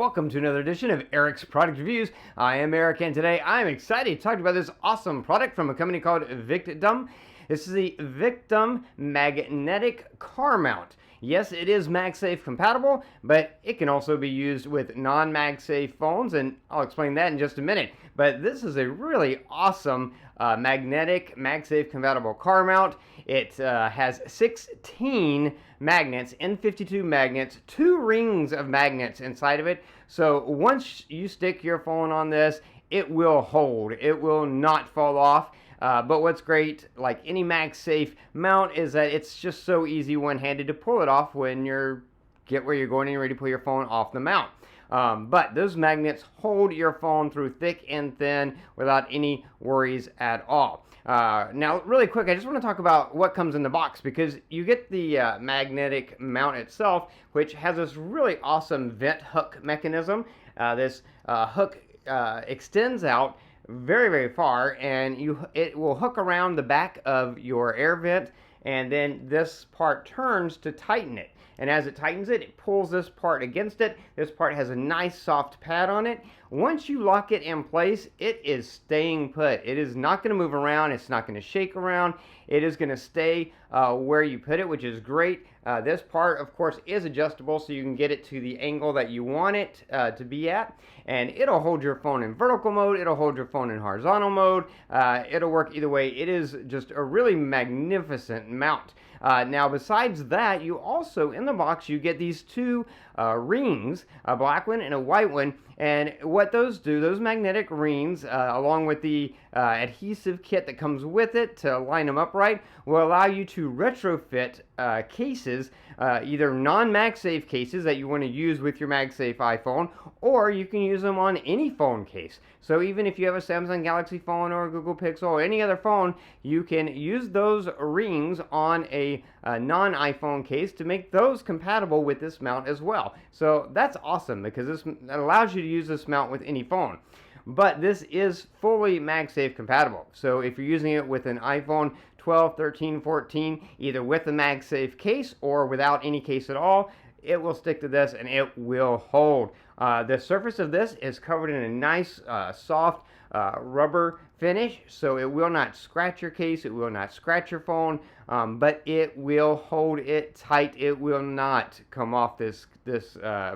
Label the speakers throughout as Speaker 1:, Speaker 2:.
Speaker 1: Welcome to another edition of Eric's Product Reviews. I am Eric, and today I'm excited to talk about this awesome product from a company called Victdom. This is the Victdom Magnetic Car Mount. Yes, it is MagSafe compatible, but it can also be used with non-MagSafe phones, and I'll explain that in just a minute. But this is a really awesome magnetic MagSafe compatible car mount. It has 16 magnets, N52 magnets, 2 rings of magnets inside of it. So once you stick your phone on this, it will hold. It will not fall off. But what's great, like any MagSafe mount, is that it's just so easy one-handed to pull it off when get where you're going and you're ready to pull your phone off the mount. But those magnets hold your phone through thick and thin without any worries at all. Now, really quick, I just want to talk about what comes in the box, because you get the magnetic mount itself, which has this really awesome vent hook mechanism. This hook extends out very far, and it will hook around the back of your air vent, and then this part turns to tighten it. And as it tightens it, it pulls this part against it. This part has a nice soft pad on it. Once you lock it in place, it is staying put. It is not going to move around. It's not going to shake around. It is going to stay where you put it, which is great. This part, of course, is adjustable, so you can get it to the angle that you want it to be at. And it'll hold your phone in vertical mode. It'll hold your phone in horizontal mode. It'll work either way. It is just a really magnificent mount. Now, besides that, you also, in the box, you get these 2 rings, a black one and a white one. And what those do, those magnetic rings, along with the adhesive kit that comes with it to line them up right, will allow you to retrofit cases, either non-MagSafe cases that you want to use with your MagSafe iPhone, or you can use them on any phone case. So even if you have a Samsung Galaxy phone or a Google Pixel or any other phone, you can use those rings on a non-iPhone case to make those compatible with this mount as well. So that's awesome, because this allows you to use this mount with any phone. But this is fully MagSafe compatible. So if you're using it with an iPhone 12, 13, 14, either with a MagSafe case or without any case at all, it will stick to this and it will hold. The surface of this is covered in a nice soft rubber finish, so it will not scratch your case, it will not scratch your phone, but it will hold it tight. It will not come off this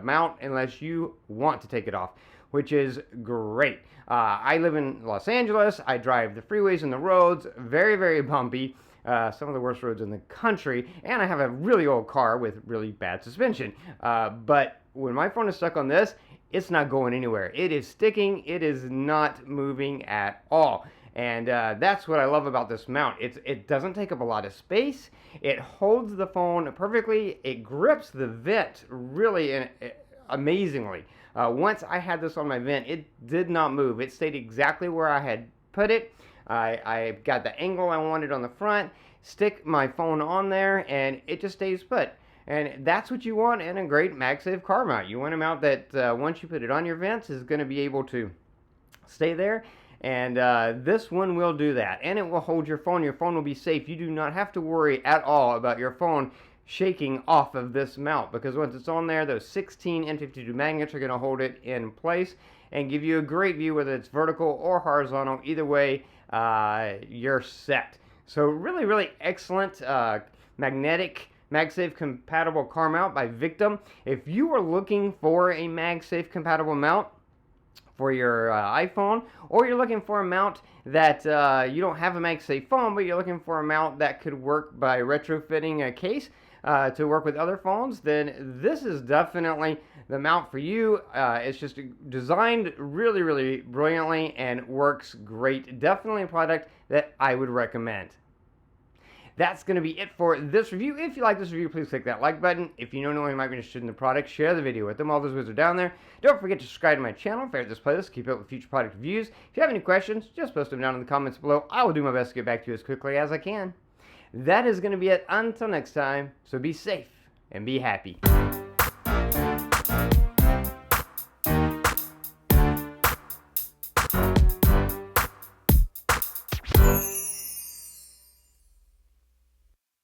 Speaker 1: mount unless you want to take it off, which is great. I live in Los Angeles. I drive the freeways and the roads, very bumpy. Some of the worst roads in the country, and I have a really old car with really bad suspension. But when my phone is stuck on this, it's not going anywhere. It is sticking. It is not moving at all. And that's what I love about this mount. It doesn't take up a lot of space. It holds the phone perfectly. It grips the vent really amazingly. Once I had this on my vent, it did not move. It stayed exactly where I had put it. I got the angle I wanted on the front, stick my phone on there, and it just stays put. And that's what you want in a great MagSafe car mount. You want a mount that once you put it on your vents is going to be able to stay there. And this one will do that. And it will hold your phone. Your phone will be safe. You do not have to worry at all about your phone shaking off of this mount, because once it's on there, those 16 N52 magnets are going to hold it in place and give you a great view, whether it's vertical or horizontal. Either way, you're set. So really excellent magnetic MagSafe compatible car mount by Victdom. If you are looking for a MagSafe compatible mount for your iPhone, or you're looking for a mount that you don't have a MagSafe phone, but you're looking for a mount that could work by retrofitting a case to work with other phones, then this is definitely the mount for you. It's just designed really brilliantly and works great. Definitely a product that I would recommend. That's going to be it for this review. If you like this review, please click that like button. If you know anyone who might be interested in the product, share the video with them. All those videos are down there. Don't forget to subscribe to my channel, favorite this playlist, keep up with future product reviews. If you have any questions, just post them down in the comments below. I will do my best to get back to you as quickly as I can. That is going to be it until next time, so be safe and be happy.